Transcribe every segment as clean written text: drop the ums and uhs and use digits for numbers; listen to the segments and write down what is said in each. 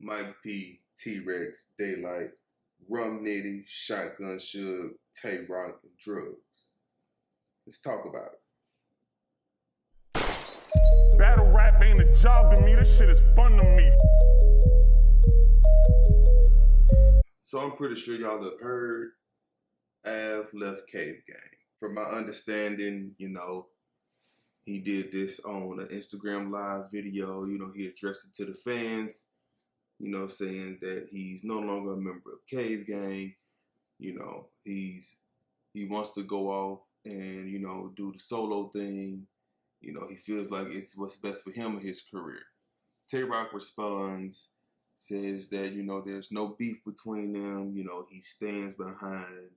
Mike P, T-Rex, Daylyt, Rum Nitty, Shotgun Suge, Tay Rock, and drugs. Let's talk about it. Battle rap ain't a job to me, this shit is fun to me. So I'm pretty sure y'all have heard Ave left CaveGang. From my understanding, he did this on an Instagram live video. He addressed it to the fans, saying that he's no longer a member of CaveGang. He wants to go off and, do the solo thing. He feels like it's what's best for him and his career. Tay Rock responds, says that, there's no beef between them. He stands behind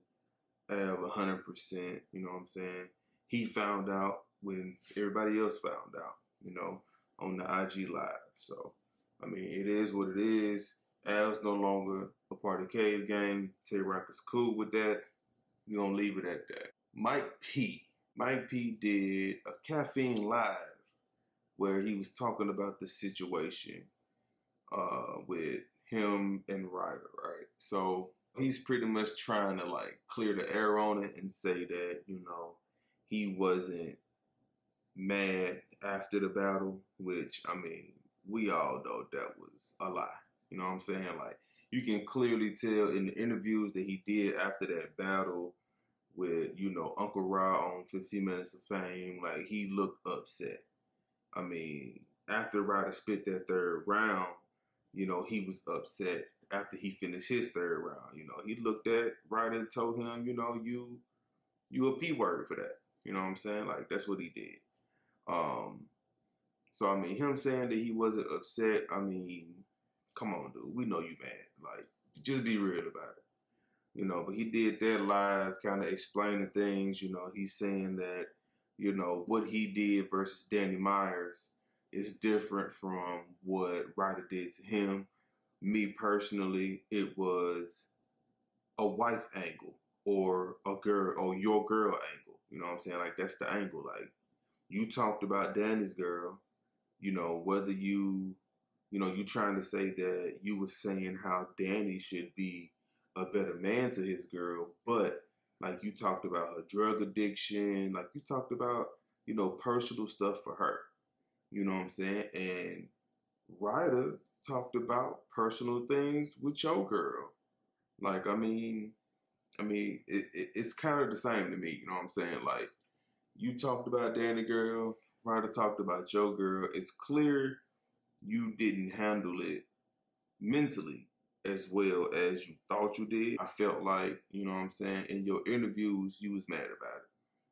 Av 100%, you know what I'm saying? He found out when everybody else found out, on the IG Live. So, it is what it is. Av's no longer a part of CaveGang. Tay Rock is cool with that. We're going to leave it at that. Mike P did a Caffeine Live where he was talking about the situation with him and Ryder, right? So he's pretty much trying to clear the air on it and say that, he wasn't mad after the battle, which, we all know that was a lie. You know what I'm saying? You can clearly tell in the interviews that he did after that battle with, Uncle Ra on 15 Minutes of Fame, he looked upset. After Ryder spit that third round, he was upset after he finished his third round. He looked at Ryder and told him, you a P word for that. You know what I'm saying? That's what he did. So, him saying that he wasn't upset, come on, dude. We know you mad. Just be real about it. But he did that live, kind of explaining things. He's saying that, what he did versus Danny Myers is different from what Ryder did to him. Me personally, it was a wife angle or a girl or your girl angle. You know what I'm saying? That's the angle. You talked about Danny's girl, whether you trying to say that you were saying how Danny should be a better man to his girl, but you talked about her drug addiction, you talked about, personal stuff for her. You know what I'm saying? And Ryder talked about personal things with your girl. It's kind of the same to me. You know what I'm saying? You talked about Danny girl, Ryder talked about your girl. It's clear you didn't handle it mentally as well as you thought you did. I felt you know what I'm saying, in your interviews, you was mad about it.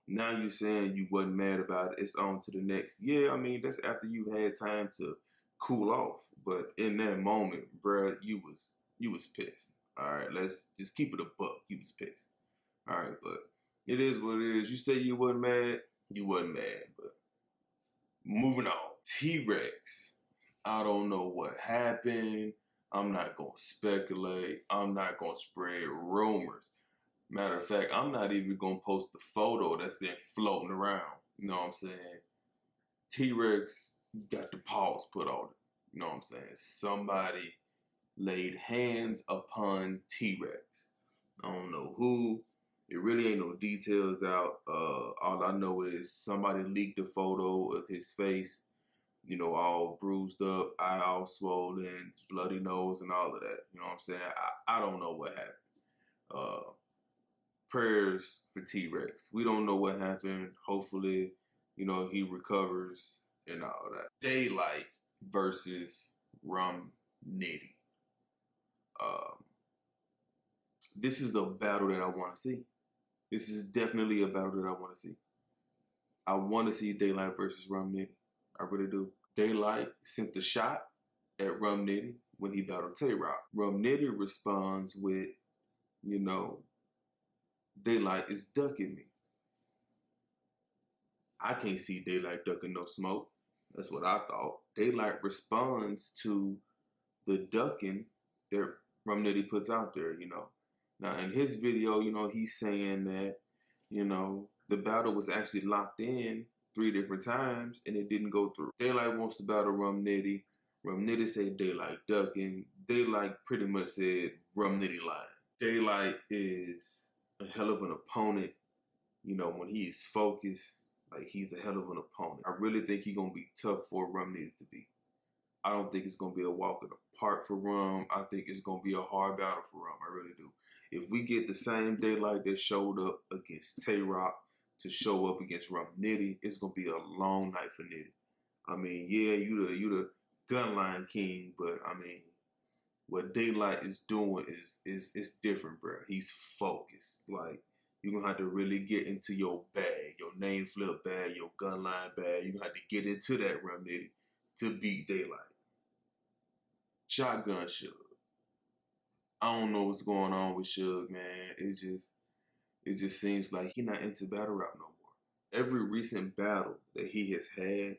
Now you're saying you wasn't mad about it. It's on to the next. Yeah, that's after you had time to cool off. But in that moment, bruh, you was pissed. All right, let's just keep it a buck. You was pissed. All right, but it is what it is. You say you wasn't mad. You wasn't mad. But moving on. T-Rex. I don't know what happened. I'm not going to speculate. I'm not going to spread rumors. Matter of fact, I'm not even going to post the photo that's been floating around. You know what I'm saying? T-Rex got the paws put on it. You know what I'm saying? Somebody laid hands upon T-Rex. I don't know who. It really ain't no details out. All I know is somebody leaked a photo of his face, all bruised up, eye all swollen, bloody nose and all of that. You know what I'm saying? I don't know what happened. Prayers for T-Rex. We don't know what happened. Hopefully, he recovers and all that. Daylyt versus Rum Nitty. This is a battle that I want to see. This is definitely a battle that I want to see. I want to see Daylyt versus Rum Nitty. I really do. Daylyt sent the shot at Rum Nitty when he battled Tay Rock. Rum Nitty responds with, Daylyt is ducking me. I can't see Daylyt ducking no smoke. That's what I thought. Daylyt responds to the ducking that Rum Nitty puts out there, Now, in his video, he's saying that, the battle was actually locked in 3 different times and it didn't go through. Daylyt wants to battle Rum Nitty. Rum Nitty said Daylyt ducking. Daylyt pretty much said Rum Nitty lying. Daylyt is a hell of an opponent. You know, when he is focused, like, he's a hell of an opponent. I really think he's going to be tough for Rum Nitty to beat. I don't think it's going to be a walk in the park for Rum. I think it's going to be a hard battle for Rum. I really do. If we get the same Daylyt that showed up against Tay-Rock to show up against Rum Nitty, it's going to be a long night for Nitty. I mean, yeah, you the gunline king, but I mean, what Daylyt is doing is different, bro. He's focused. Like, you're going to have to really get into your bag, your name flip bag, your gunline bag. You're going to have to get into that Rum Nitty to beat Daylyt. Shotgun Suge. I don't know what's going on with Suge, man. It just seems like he's not into battle rap no more. Every recent battle that he has had,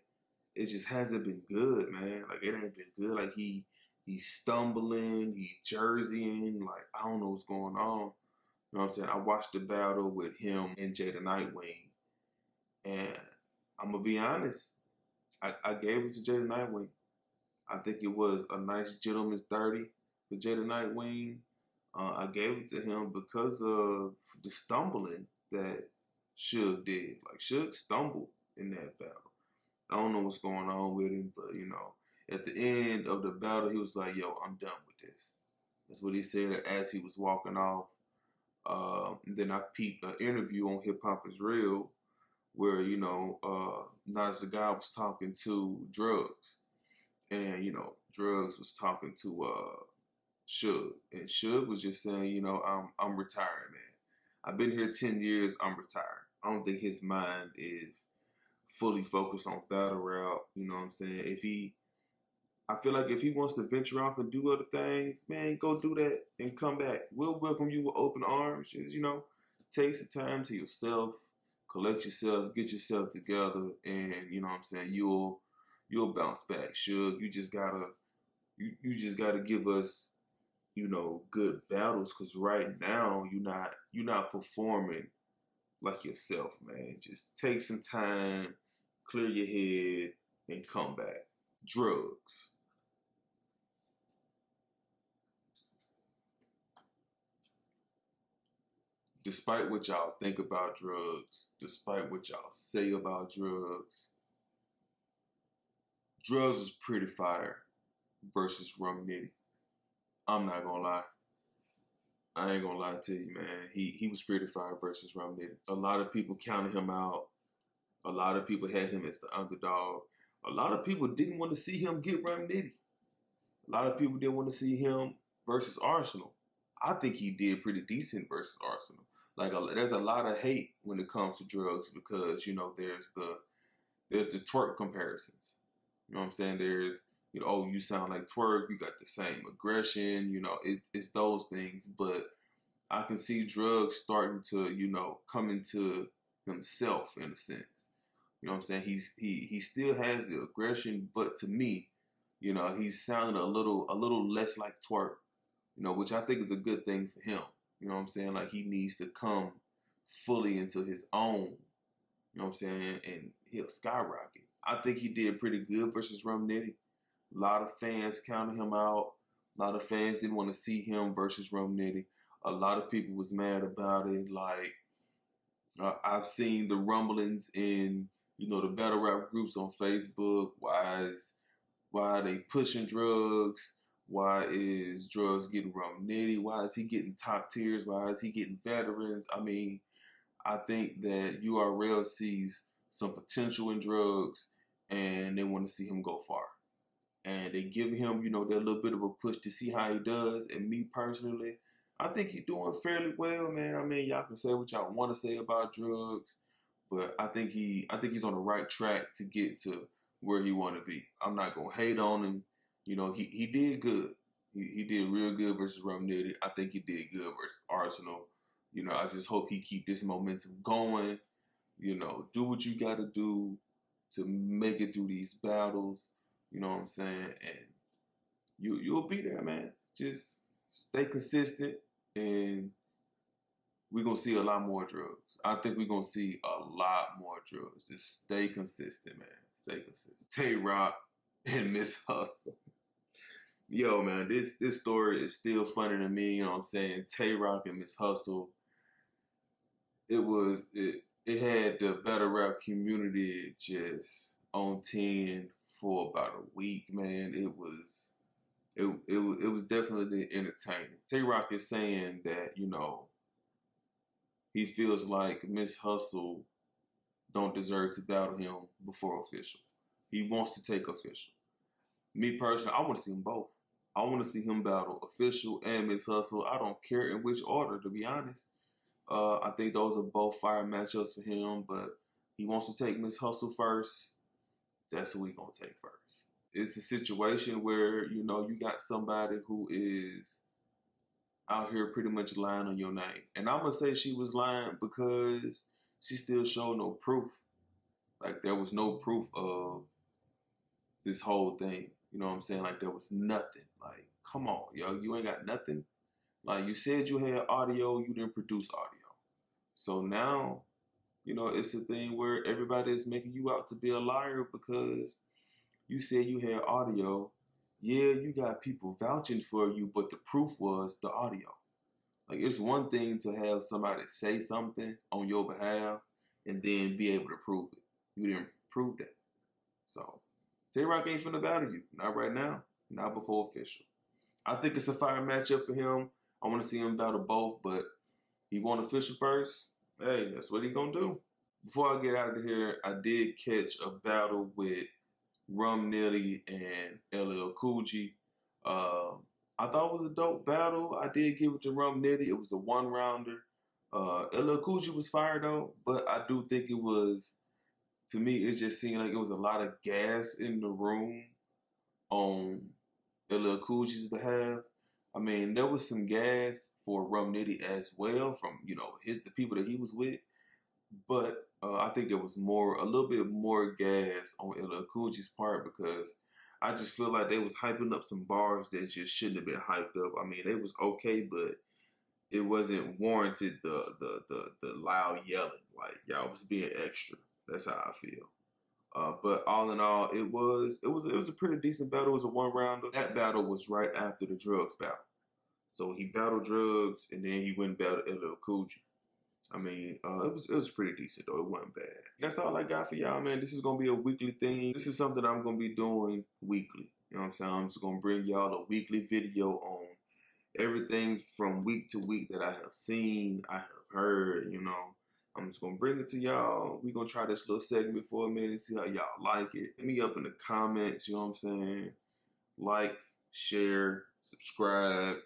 it just hasn't been good, man. Like, it ain't been good. Like, he's stumbling, he's jerseying. Like, I don't know what's going on. You know what I'm saying? I watched the battle with him and Jada Nightwing, and I'm gonna be honest, I gave it to Jada Nightwing. I think it was a nice gentleman's 30 for Jada Nightwing. I gave it to him because of the stumbling that Suge did. Like, Suge stumbled in that battle. I don't know what's going on with him, but, you know, at the end of the battle, he was like, yo, I'm done with this. That's what he said as he was walking off. And then I peeped an interview on Hip Hop Is Real where, you know, Nas the guy was talking to Drugs. And, you know, Drugs was talking to Suge. And Suge was just saying, you know, I'm retiring, man. I've been here 10 years, I'm retired. I don't think his mind is fully focused on battle rap. You know what I'm saying? I feel like if he wants to venture off and do other things, man, go do that and come back. We'll welcome you with open arms. You know, take some time to yourself, collect yourself, get yourself together, and, you know what I'm saying, you'll bounce back. Suge, you just gotta give us, you know, good battles, because right now you're not performing like yourself, man. Just take some time, clear your head, and come back. Drugs. Despite what y'all think about Drugs, despite what y'all say about Drugs, Drugs was pretty fire versus Rum Nitty. I'm not gonna lie. I ain't gonna lie to you, man. He was pretty fire versus Rum Nitty. A lot of people counted him out. A lot of people had him as the underdog. A lot of people didn't want to see him get Rum Nitty. A lot of people didn't want to see him versus Arsenal. I think he did pretty decent versus Arsenal. Like, there's a lot of hate when it comes to Drugs because, you know, there's the twerk comparisons. You know what I'm saying? There's, you know, oh, you sound like Twerk, you got the same aggression, you know, it's those things. But I can see Drugs starting to, you know, come into himself in a sense. You know what I'm saying? He still has the aggression, but to me, you know, he's sounding a little less like Twerk, you know, which I think is a good thing for him. You know what I'm saying? Like, he needs to come fully into his own, you know what I'm saying? And he'll skyrocket. I think he did pretty good versus Rum Nitty. A lot of fans counted him out. A lot of fans didn't want to see him versus Rum Nitty. A lot of people was mad about it. Like, I've seen the rumblings in, you know, the battle rap groups on Facebook. Why are they pushing Drugs? Why is Drugs getting Rum Nitty? Why is he getting top tiers? Why is he getting veterans? I mean, I think that URL sees some potential in Drugs, and they want to see him go far. And they give him, you know, that little bit of a push to see how he does. And me personally, I think he's doing fairly well, man. I mean, y'all can say what y'all want to say about Drugs, but I think he's on the right track to get to where he want to be. I'm not gonna hate on him. You know, he did good. He did real good versus Rum Nitty. I think he did good versus Arsenal. You know, I just hope he keep this momentum going. You know, do what you got to do to make it through these battles. You know what I'm saying? And you'll be there, man. Just stay consistent, and we're going to see a lot more Drugs. I think we're going to see a lot more Drugs. Just stay consistent, man. Stay consistent. Tay-Rock and Miss Hustle. Yo, man, this story is still funny to me. You know what I'm saying? Tay Rock and Miss Hustle. It had the battle rap community just on 10 for about a week, man. It was definitely entertaining. Tay Rock is saying that, you know, he feels like Miss Hustle don't deserve to battle him before official. He wants to take official. Me personally, I want to see them both. I want to see him battle official and Miss Hustle. I don't care in which order, to be honest. I think those are both fire matchups for him, but he wants to take Miss Hustle first. That's who we gonna take first. It's a situation where, you know, you got somebody who is out here pretty much lying on your name. And I'm gonna say she was lying because she still showed no proof. Like, there was no proof of this whole thing. You know what I'm saying? Like, there was nothing. Like, come on, yo, you ain't got nothing. Like, you said you had audio, you didn't produce audio. So now, you know, it's a thing where everybody is making you out to be a liar because you said you had audio. Yeah, you got people vouching for you, but the proof was the audio. Like, it's one thing to have somebody say something on your behalf and then be able to prove it. You didn't prove that. So, Tay Rock ain't finna battle you. Not right now. Not before official. I think it's a fire matchup for him. I want to see him battle both, but he want official first. Hey, that's what he gonna do. Before I get out of here, I did catch a battle with Nitty and LL Cool G. I thought it was a dope battle. I did give it to Nitty. It was a one-rounder. LL Cool G was fire though, but I do think it was, to me, it just seemed like it was a lot of gas in the room on LL Cool G's behalf. I mean, there was some gas for Nitty as well from, you know, the people that he was with. But I think there was a little bit more gas on LL Cool G's part because I just feel like they was hyping up some bars that just shouldn't have been hyped up. I mean, they was okay, but it wasn't warranted the loud yelling. Like, y'all was being extra. That's how I feel. But all in all, it was a pretty decent battle. It was a one-rounder. That battle was right after the drugs battle. So he battled drugs, and then he went and battled LL Cool G. I mean, it was pretty decent, though. It wasn't bad. That's all I got for y'all, man. This is going to be a weekly thing. This is something I'm going to be doing weekly. You know what I'm saying? I'm just going to bring y'all a weekly video on everything from week to week that I have seen, I have heard, you know. I'm just going to bring it to y'all. We're going to try this little segment for a minute, see how y'all like it. Hit me up in the comments, you know what I'm saying? Like, share, subscribe,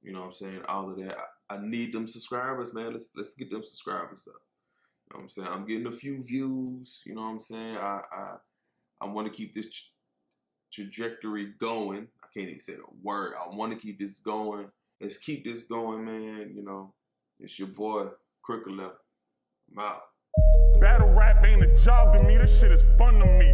you know what I'm saying? All of that. I need them subscribers, man. Let's get them subscribers up. You know what I'm saying? I'm getting a few views, you know what I'm saying? I want to keep this trajectory going. I can't even say the word. I want to keep this going. Let's keep this going, man. You know, it's your boy, Crickler. I'm out. Battle rap ain't a job to me, this shit is fun to me.